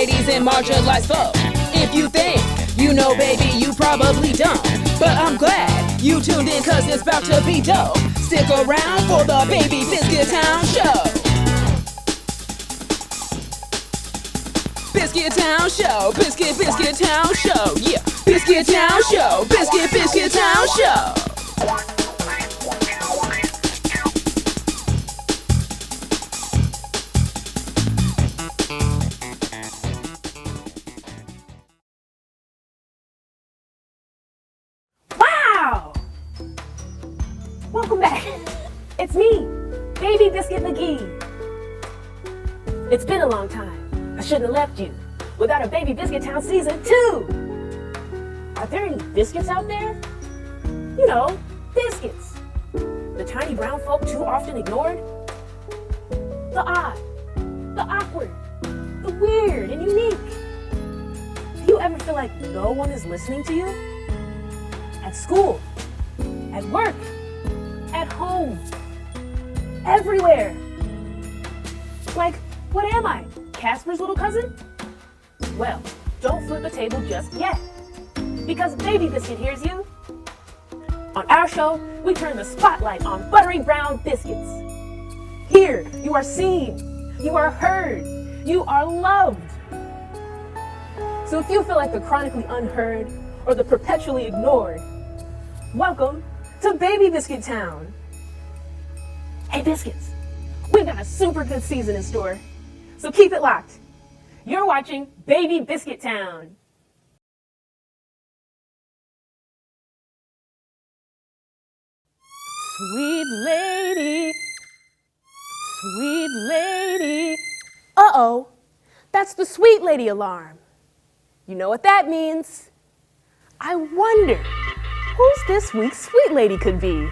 ladies and marginalized folk. If you think you know, baby, you probably don't. But I'm glad you tuned in, cause it's about to be dope. Stick around for the Baby Biscuit Town Show. Biscuit Town Show, Biscuit Town Show, yeah. Biscuit Town Show, Biscuit Town Show. Wow! Welcome back. It's me, Baby Biscuit McGee. It's been a long time. I shouldn't have left you without a Baby Biscuit Town Season 2. Are there any biscuits out there? You know, biscuits. The tiny brown folk too often ignored. The odd, the awkward, the weird and unique. Do you ever feel like no one is listening to you? At school, at work, at home, everywhere. Like, what am I? Casper's little cousin? Well, don't flip the table just yet, because Baby Biscuit hears you. On our show, we turn the spotlight on buttery brown biscuits. Here, you are seen, you are heard, you are loved. So if you feel like the chronically unheard or the perpetually ignored, welcome to Baby Biscuit Town. Hey Biscuits, we've got a super good season in store. So keep it locked. You're watching Baby Biscuit Town. Sweet lady, sweet lady. Uh-oh, that's the sweet lady alarm. You know what that means? I wonder who's this week's sweet lady could be.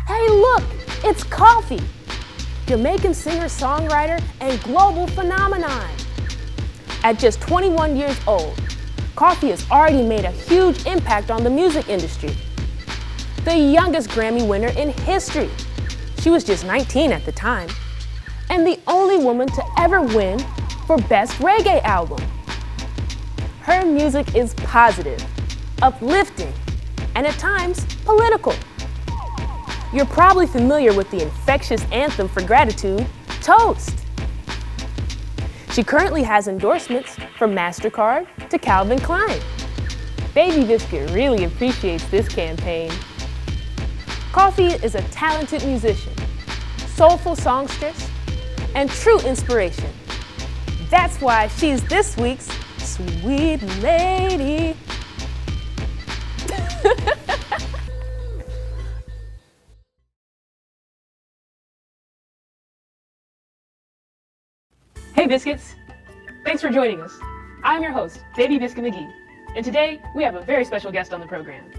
Hey look, it's Coffee. Jamaican singer-songwriter and global phenomenon. At just 21 years old, Coffee has already made a huge impact on the music industry. The youngest Grammy winner in history. She was just 19 at the time. And the only woman to ever win for Best Reggae Album. Her music is positive, uplifting, and at times political. You're probably familiar with the infectious anthem for gratitude, Toast. She currently has endorsements from MasterCard to Calvin Klein. Baby Biscuit really appreciates this campaign. Coffee is a talented musician, soulful songstress, and true inspiration. That's why she's this week's sweet lady. Hey Biscuits, thanks for joining us. I'm your host, Baby Biscuit McGee, and today we have a very special guest on the program.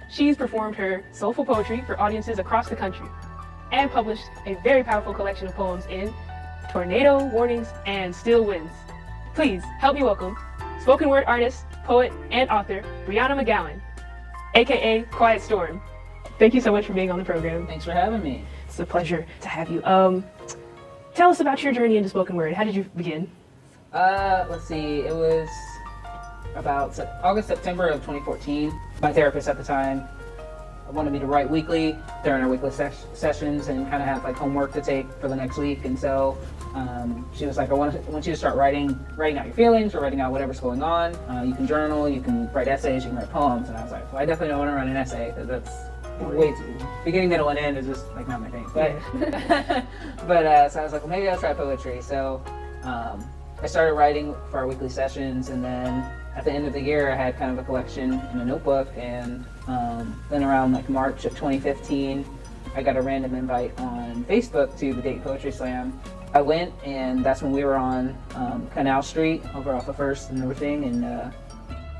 She's performed her soulful poetry for audiences across the country and published a very powerful collection of poems in Tornado Warnings and Still Winds. Please help me welcome spoken word artist, poet, and author Brianna McGowan, aka Quiet Storm. Thank you so much for being on the program. Thanks for having me. It's a pleasure to have you. Tell us about your journey into spoken word. How did you begin? Let's see, it was about August, September of 2014. My therapist at the time wanted me to write weekly during our weekly sessions and kind of have like homework to take for the next week. And so she was like, I want you to start writing out your feelings or writing out whatever's going on. You can journal, you can write essays, you can write poems. And I was like, well, I definitely don't want to write an essay because that's way too, beginning, middle, and end is just like not my thing. But, so I was like, well, maybe I'll try poetry. So I started writing for our weekly sessions, and then at the end of the year, I had kind of a collection in a notebook. And then around like March of 2015, I got a random invite on Facebook to the Dayton Poetry Slam. I went, and that's when we were on Canal Street over off of First and everything, and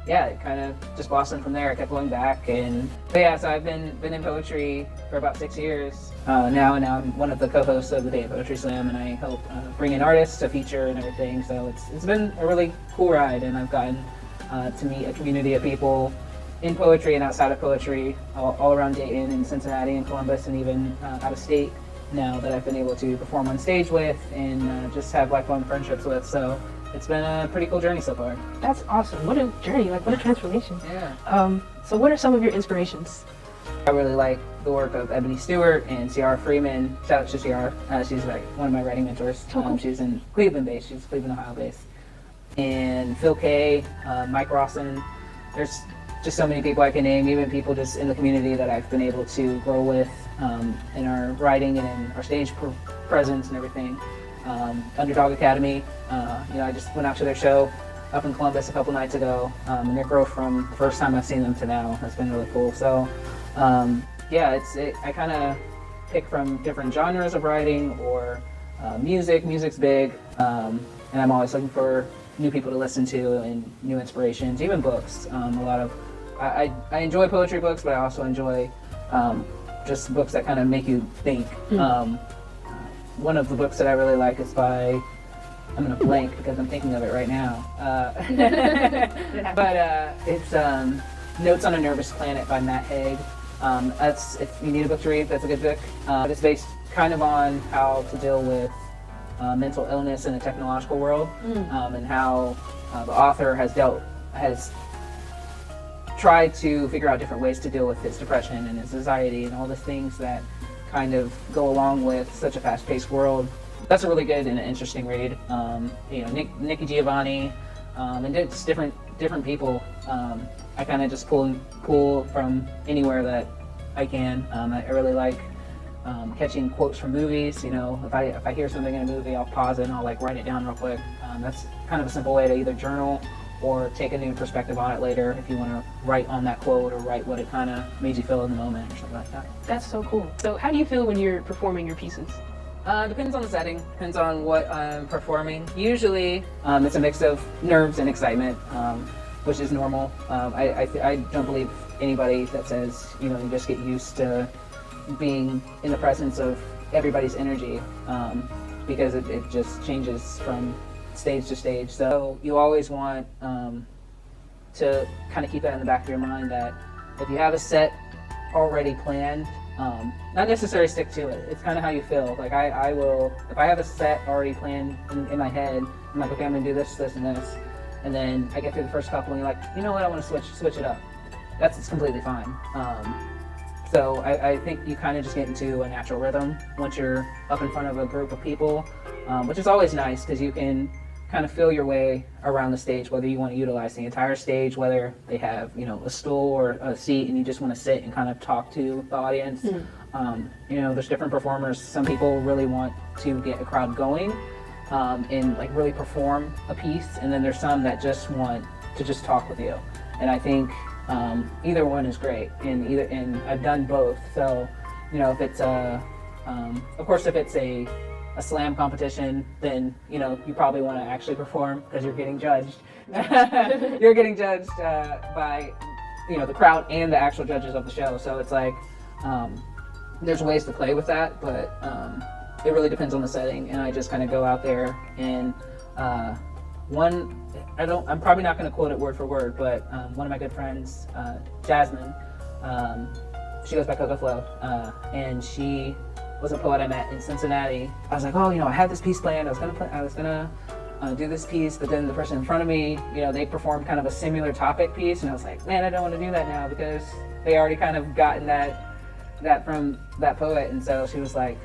yeah, it kind of just blossomed from there. I kept going back, but yeah, so I've been in poetry for about 6 years now, and now I'm one of the co-hosts of the Dayton Poetry Slam, and I help bring in artists to feature and everything. So it's been a really cool ride, and I've gotten to meet a community of people in poetry and outside of poetry, all around Dayton and Cincinnati and Columbus, and even out of state now that I've been able to perform on stage with and just have lifelong friendships with. So it's been a pretty cool journey so far. That's awesome. What a journey, like what a transformation. Yeah. So what are some of your inspirations? I really like the work of Ebony Stewart and Ciara Freeman. Shout out to Ciara. She's like one of my writing mentors. Cool. She's in Cleveland based. She's Cleveland, Ohio based. And Phil Kay, Mike Rawson. There's just so many people I can name, even people just in the community that I've been able to grow with in our writing and in our stage presence and everything. Underdog Academy, I just went out to their show up in Columbus a couple nights ago, and their growth from the first time I've seen them to now has been really cool. So, I kind of pick from different genres of writing or music. Music's big, and I'm always looking for new people to listen to and new inspirations, even books. I enjoy poetry books, but I also enjoy just books that kind of make you think. One of the books that I really like is by, I'm going to blank because I'm thinking of it right now. But it's Notes on a Nervous Planet by Matt Haig. That's, if you need a book to read, that's a good book. It's based kind of on how to deal with mental illness in the technological world, and how the author has tried to figure out different ways to deal with his depression and his anxiety and all the things that kind of go along with such a fast-paced world. That's a really good and interesting read. Nikki Giovanni, and just different people. I kind of just pull from anywhere that I can. I really like catching quotes from movies. If I hear something in a movie, I'll pause it and I'll write it down real quick. That's kind of a simple way to either journal or take a new perspective on it later if you want to write on that quote or write what it kind of made you feel in the moment or something like that. That's so cool. So how do you feel when you're performing your pieces? Depends on the setting, depends on what I'm performing. Usually it's a mix of nerves and excitement, which is normal. I don't believe anybody that says, you just get used to being in the presence of everybody's energy, because it just changes from stage to stage. So you always want to kind of keep that in the back of your mind, that if you have a set already planned, not necessarily stick to it. It's kind of how you feel. I will, if I have a set already planned in my head, I'm like, okay, I'm gonna do this, this, and this, and then I get through the first couple, and you're like, you know what, I want to switch it up. It's completely fine. So I think you kind of just get into a natural rhythm once you're up in front of a group of people, which is always nice because you can kind of feel your way around the stage, whether you want to utilize the entire stage, whether they have, a stool or a seat and you just want to sit and kind of talk to the audience. There's different performers. Some people really want to get a crowd going and really perform a piece, and then there's some that just want to just talk with you. And I think either one is great, and I've done both. So, if it's of course, if it's a slam competition, then you probably want to actually perform because you're getting judged. You're getting judged by the crowd and the actual judges of the show. So it's there's ways to play with that, but it really depends on the setting. And I just kind of go out there and I'm probably not going to quote it word for word, but one of my good friends, Jasmine, she goes by Coco Flow, and she was a poet I met in Cincinnati. I was like, I had this piece planned. I was gonna do this piece, but then the person in front of me, they performed kind of a similar topic piece, and I was like, man, I don't want to do that now because they already kind of gotten that from that poet. And so she was like,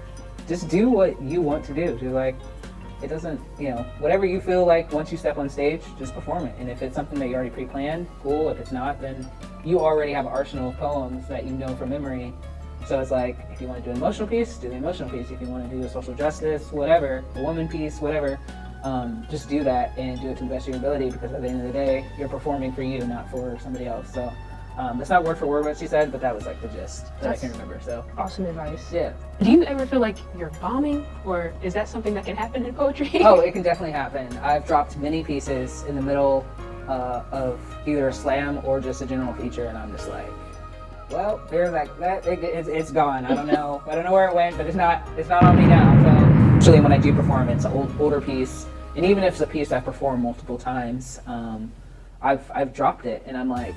just do what you want to do. She was like, it doesn't, whatever you feel like once you step on stage, just perform it. And if it's something that you already pre-planned, cool. If it's not, then you already have an arsenal of poems that you know from memory. So it's like, if you want to do an emotional piece, do the emotional piece. If you want to do a social justice, whatever, a woman piece, whatever, just do that and do it to the best of your ability, because at the end of the day, you're performing for you, not for somebody else. So it's not word for word what she said, but that was the gist that I can remember. So awesome advice. Yeah. Do you ever feel like you're bombing, or is that something that can happen in poetry? Oh, it can definitely happen. I've dropped many pieces in the middle of either a slam or just a general feature, and I'm just like, well, they're like that. It's gone. I don't know where it went, but it's not on me now. So usually when I do perform, it's an older piece, and even if it's a piece I've performed multiple times, I've dropped it, and I'm like,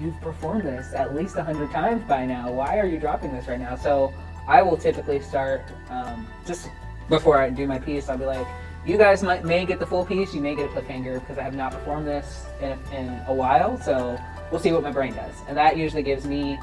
you've performed this at least 100 times by now. Why are you dropping this right now? So I will typically start just before I do my piece. I'll be like, You guys may get the full piece, you may get a cliffhanger because I have not performed this in a while, so we'll see what my brain does. And that usually gives me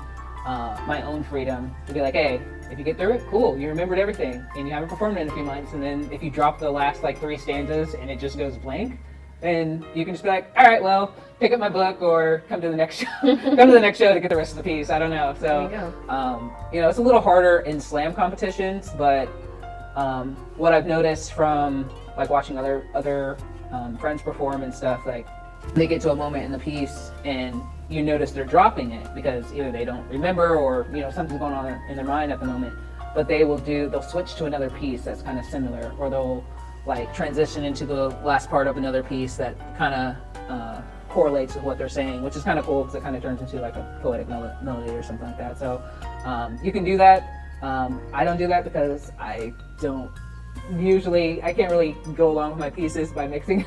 my own freedom to be like, hey, if you get through it, cool, you remembered everything and you haven't performed it in a few months, and then if you drop the last like 3 stanzas and it just goes blank, then you can just be like, all right, well, pick up my book or come to the next show, come to the next show to get the rest of the piece. I don't know. So, you know, it's a little harder in slam competitions, but what I've noticed from like watching other friends perform and stuff, like they get to a moment in the piece and you notice they're dropping it because either they don't remember or, you know, something's going on in their mind at the moment, but they'll switch to another piece that's kind of similar, or they'll like transition into the last part of another piece that kind of correlates with what they're saying, which is kind of cool because it kind of turns into like a poetic melody or something like that. So you can do that. I don't do that because I can't really go along with my pieces by mixing.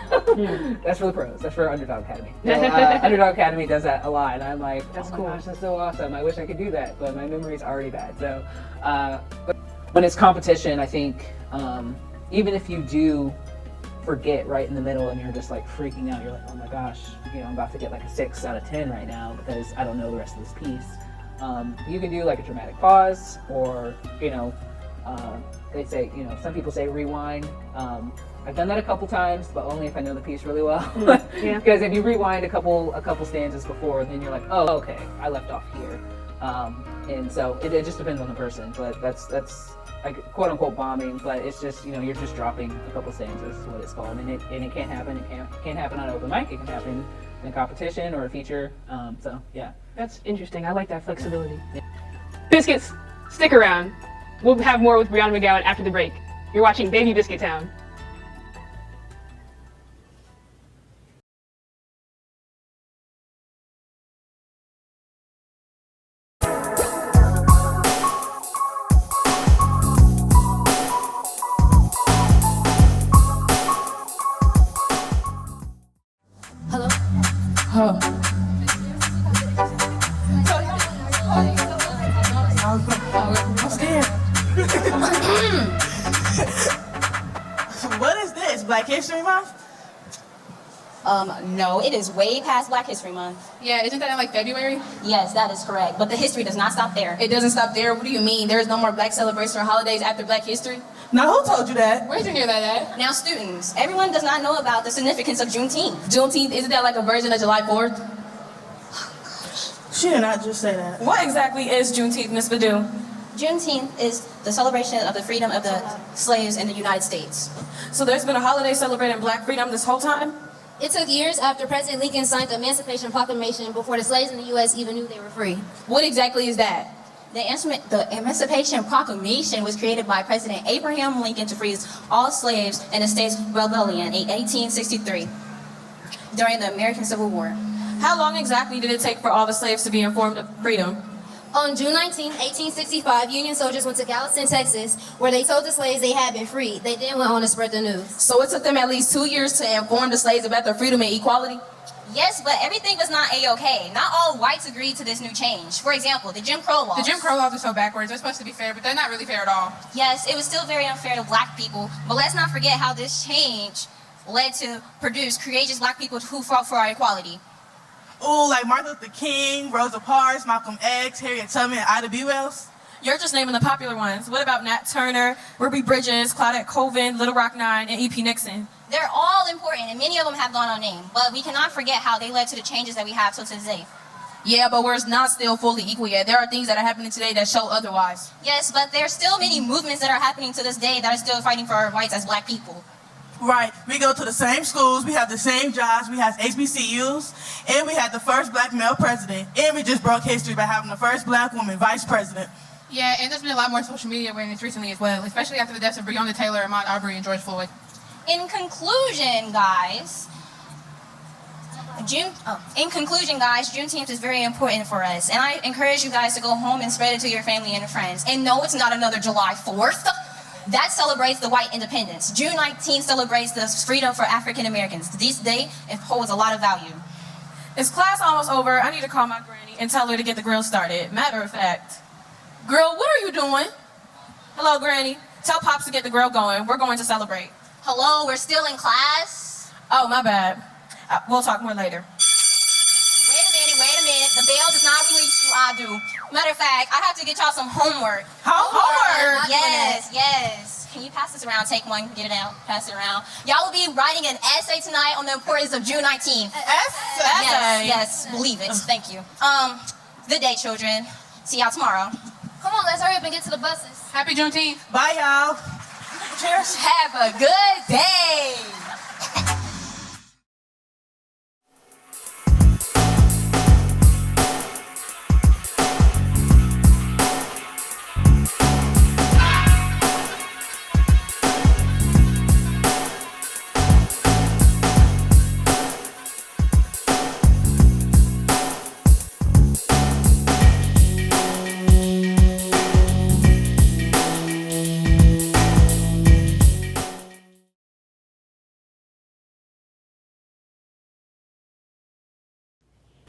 That's for the pros. That's for Underdog Academy. So, Underdog Academy does that a lot, and I'm like, that's cool. Gosh, that's so awesome. I wish I could do that, but my memory's already bad. So, but when it's competition, I think even if you do forget right in the middle and you're just like freaking out, you're like, oh my gosh, you know, I'm about to get like a 6 out of 10 right now because I don't know the rest of this piece. You can do like a dramatic pause, or, you know, they say, you know, some people say rewind. I've done that a couple times, but only if I know the piece really well. Because if you rewind a couple stanzas before, then you're like, oh, okay, I left off here. And so it just depends on the person, but that's like quote unquote bombing, but it's just, you know, you're just dropping a couple stanzas is what it's called, and it can't happen. It can't happen on an open mic. It can happen in a competition or a feature. So yeah. That's interesting. I like that flexibility. Biscuits, stick around. We'll have more with Brianna McGowan after the break. You're watching Baby Biscuit Town. Hello? I'm scared. What is this? Black History Month? No, it is way past Black History Month. Yeah, isn't that in like February? Yes, that is correct. But the history does not stop there. It doesn't stop there. What do you mean? There's no more Black celebrations or holidays after Black History? Now, who told you that? Where'd you hear that at? Now, students, everyone does not know about the significance of Juneteenth. Juneteenth, isn't that like a version of July 4th? She did not just say that. What exactly is Juneteenth, Ms. Badu? Juneteenth is the celebration of the freedom of the slaves in the United States. So there's been a holiday celebrating Black freedom this whole time? It took years after President Lincoln signed the Emancipation Proclamation before the slaves in the U.S. even knew they were free. What exactly is that? The Emancipation Proclamation was created by President Abraham Lincoln to free all slaves in the States Rebellion in 1863 during the American Civil War. How long exactly did it take for all the slaves to be informed of freedom? On June 19, 1865, Union soldiers went to Gallatin, Texas, where they told the slaves they had been freed. They then went on to spread the news. So it took them at least 2 years to inform the slaves about their freedom and equality? Yes, but everything was not A-okay. Not all whites agreed to this new change. For example, the Jim Crow laws. The Jim Crow laws are so backwards. They're supposed to be fair, but they're not really fair at all. Yes, it was still very unfair to black people, but let's not forget how this change led to produce courageous black people who fought for our equality. Ooh, like Martin Luther King, Rosa Parks, Malcolm X, Harriet Tubman, and Ida B. Wells? You're just naming the popular ones. What about Nat Turner, Ruby Bridges, Claudette Colvin, Little Rock Nine, and E.P. Nixon? They're all important, and many of them have gone unnamed, but we cannot forget how they led to the changes that we have till today. Yeah, but we're not still fully equal yet. There are things that are happening today that show otherwise. Yes, but there's still many movements that are happening to this day that are still fighting for our rights as black people. Right, we go to the same schools, we have the same jobs, we have HBCUs, and we had the first black male president, and we just broke history by having the first black woman vice president. Yeah, and there's been a lot more social media awareness recently as well, especially after the deaths of Breonna Taylor, Ahmaud Arbery, and George Floyd. In conclusion, guys, Juneteenth is very important for us, and I encourage you guys to go home and spread it to your family and friends. And no, it's not another July 4th. That celebrates the white independence. June 19th celebrates the freedom for African Americans. This day, it holds a lot of value. Is class almost over? I need to call my granny and tell her to get the grill started. Matter of fact. Girl, what are you doing? Hello, Granny. Tell Pops to get the grill going. We're going to celebrate. Hello, we're still in class. Oh, my bad. We'll talk more later. Wait a minute. The bell does not release you, I do. Matter of fact, I have to get y'all some homework. Homework? Yes. Can you pass this around? Take one, get it out, pass it around. Y'all will be writing an essay tonight on the importance of June 19th. Essay? Yes, believe it. Thank you. Good day, children. See y'all tomorrow. Come on, let's hurry up and get to the buses. Happy Juneteenth. Bye, y'all. Cheers. Have a good day.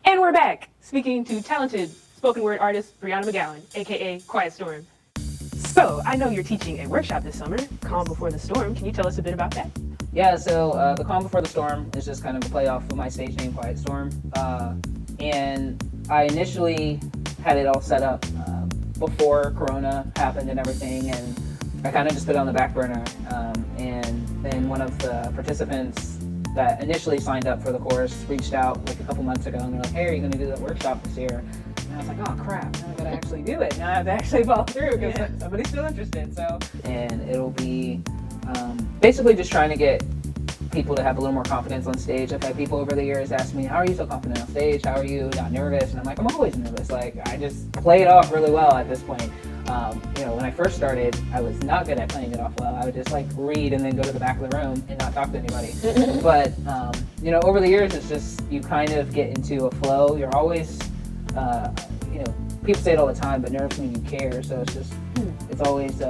And we're back, speaking to talented spoken word artist Brianna McGowan, aka Quiet Storm. So, I know you're teaching a workshop this summer, Calm Before the Storm. Can you tell us a bit about that? Yeah, so the Calm Before the Storm is just kind of a play off of my stage name, Quiet Storm. And I initially had it all set up before Corona happened and everything, and I kind of just put it on the back burner. And then one of the participants that initially signed up for the course reached out like a couple months ago, and they're like, hey, are you going to do that workshop this year? And I was like, oh crap, now I got to actually do it. Now I have to actually follow through because somebody's still interested. So, and it'll be basically just trying to get people to have a little more confidence on stage. I've had people over the years ask me, how are you so confident on stage? How are you not nervous? And I'm like, I'm always nervous. Like, I just play it off really well at this point. When I first started, I was not good at playing it off well. I would just like read and then go to the back of the room and not talk to anybody. But, over the years, it's just, you kind of get into a flow. You're always, people say it all the time, but nerves mean you care. So it's just, it's always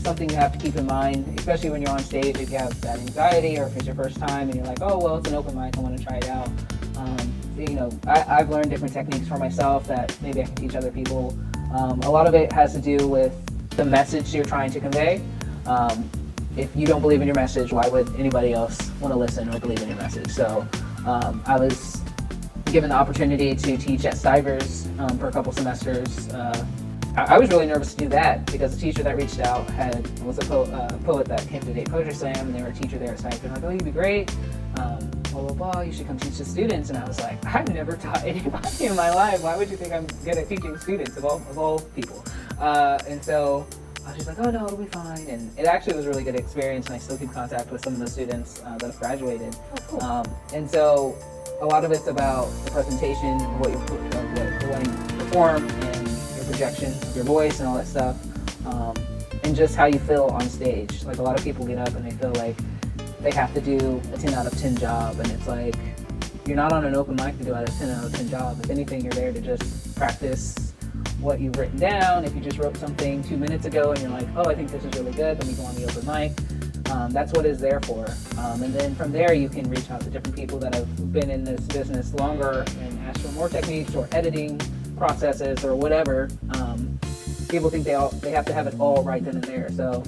something you have to keep in mind, especially when you're on stage, if you have that anxiety or if it's your first time and you're like, oh, well, it's an open mic, I want to try it out. I've learned different techniques for myself that maybe I can teach other people. A lot of it has to do with the message you're trying to convey. If you don't believe in your message, why would anybody else want to listen or believe in your message? So I was given the opportunity to teach at Stivers for a couple semesters. I was really nervous to do that because the teacher that reached out was a poet that came to Date Poetry Slam, and they were a teacher there at Stivers. They're like, oh, you'd be great. Blah, blah, blah, you should come teach the students. And I was like, I've never taught anybody in my life. Why would you think I'm good at teaching students of all people? And so I was just like, oh no, it'll be fine. And it actually was a really good experience, and I still keep contact with some of the students that have graduated. Oh, cool. And so a lot of it's about the presentation, what you perform, and your projection of your voice and all that stuff, and just how you feel on stage. Like, a lot of people get up and they feel like they have to do a 10 out of 10 job, and it's like, you're not on an open mic to do a 10 out of 10 job. If anything, you're there to just practice what you've written down. If you just wrote something 2 minutes ago and you're like, oh, I think this is really good, then we go on the open mic. That's what it's there for. And then from there, you can reach out to different people that have been in this business longer and ask for more techniques or editing processes or whatever. People think they have to have it all right then and there. So,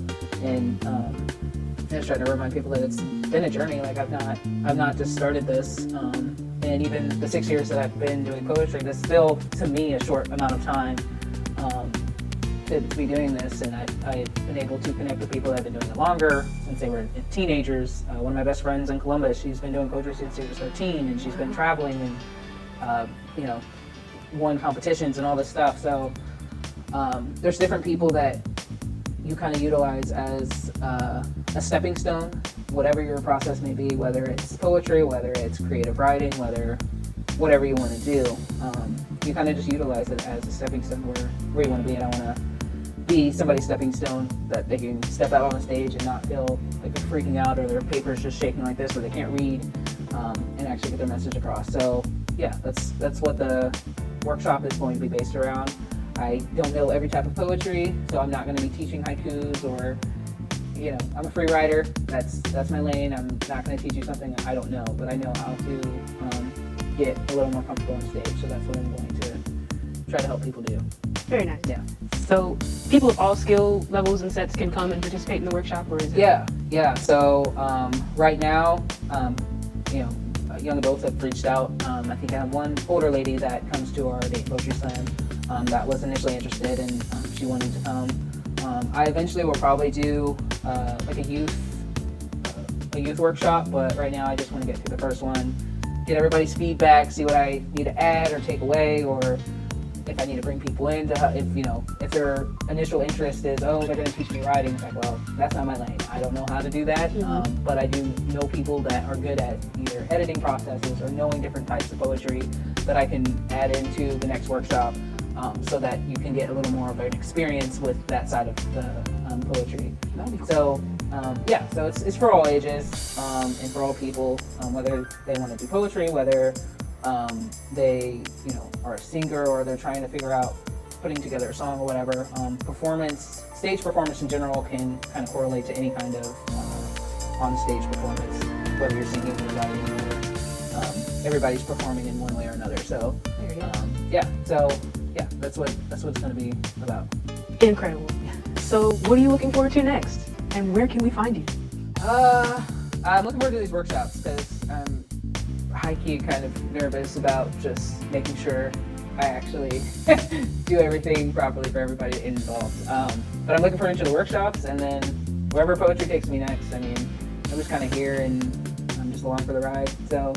I just try to remind people that it's been a journey. Like, I've not just started this, and even the 6 years that I've been doing poetry, that's still, to me, a short amount of time to be doing this. And I've been able to connect with people that have been doing it longer, since they were teenagers. One of my best friends in Columbus, she's been doing poetry since she was 13, and she's been traveling and won competitions and all this stuff. So there's different people that you kind of utilize as a stepping stone, whatever your process may be, whether it's poetry, whether it's creative writing, whatever you want to do. You kind of just utilize it as a stepping stone where you want to be. And I want to be somebody's stepping stone that they can step out on the stage and not feel like they're freaking out or their paper's just shaking like this, or they can't read, and actually get their message across. So yeah, that's what the workshop is going to be based around. I don't know every type of poetry, so I'm not going to be teaching haikus or, I'm a free writer. That's my lane. I'm not going to teach you something I don't know, but I know how to get a little more comfortable on stage. So that's what I'm going to try to help people do. Very nice. Yeah. So people of all skill levels and sets can come and participate in the workshop, or is it? Yeah. Yeah, so right now, you know, young adults have reached out. I think I have one older lady that comes to our Date Poetry Slam that was initially interested and she wanted to come. I eventually will probably do like a youth workshop, but right now I just want to get through the first one, get everybody's feedback, see what I need to add or take away, or if I need to bring people in to, if their initial interest is, oh, they're going to teach me writing, it's like, well, that's not my lane. I don't know how to do that, but I do know people that are good at either editing processes or knowing different types of poetry that I can add into the next workshop so that you can get a little more of an experience with that side of the poetry. So, so it's for all ages and for all people, whether they want to do poetry, whether they, are a singer or they're trying to figure out putting together a song or whatever. Stage performance in general can kind of correlate to any kind of on-stage performance, whether you're singing or writing or everybody's performing in one way or another. So, that's what it's going to be about. Incredible. So what are you looking forward to next? And where can we find you? I'm looking forward to these workshops because I'm high-key kind of nervous about just making sure I actually do everything properly for everybody involved. But I'm looking forward to the workshops, and then wherever poetry takes me next. I mean, I'm just kind of here and I'm just along for the ride. So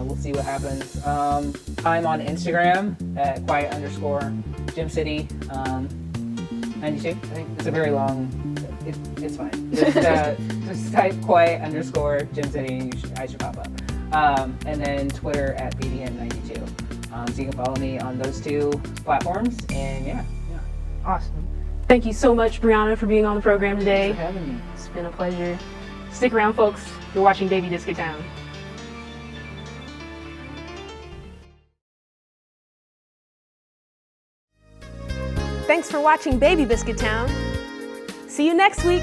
we'll see what happens. I'm on Instagram at quiet_Gym City 92. I think it's a very long. It's fine. Just type quiet_Gym City. I should pop up. And then Twitter at BDM92. So you can follow me on those two platforms. And yeah. Awesome. Thank you so much, Brianna, for being on the program today. Thanks for having me. It's been a pleasure. Stick around, folks. You're watching Baby Biscuit Town. Thanks for watching Baby Biscuit Town. See you next week.